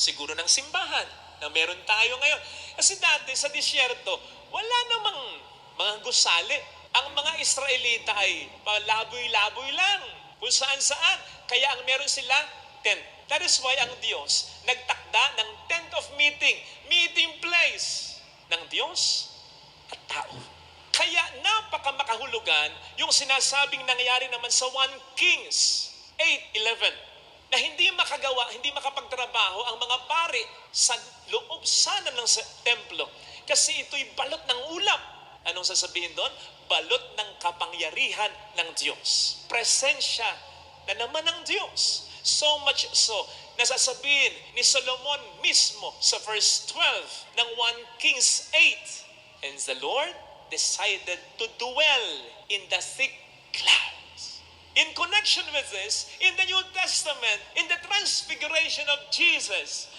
siguro ng simbahan na meron tayo ngayon. Kasi dati sa disyerto, wala namang mga gusali. Ang mga Israelita ay palaboy-laboy lang, kung saan-saan. Kaya ang meron sila, tent. That is why ang Diyos nagtakda ng tent of meeting, meeting place ng Diyos at tao. Kaya napakamakahulugan yung sinasabing nangyayari naman sa 1 Kings 8:11 na hindi makagawa, hindi makapagtrabaho ang mga pari sa loob sana ng templo kasi ito'y balot ng ulap. Anong sasabihin doon? Balot ng kapangyarihan ng Diyos. Presensya na naman ng Diyos. So much so, nasasabihin ni Solomon mismo sa verse 12 ng 1 Kings 8. And the Lord decided to dwell in the thick clouds. In connection with this, in the New Testament, in the transfiguration of Jesus,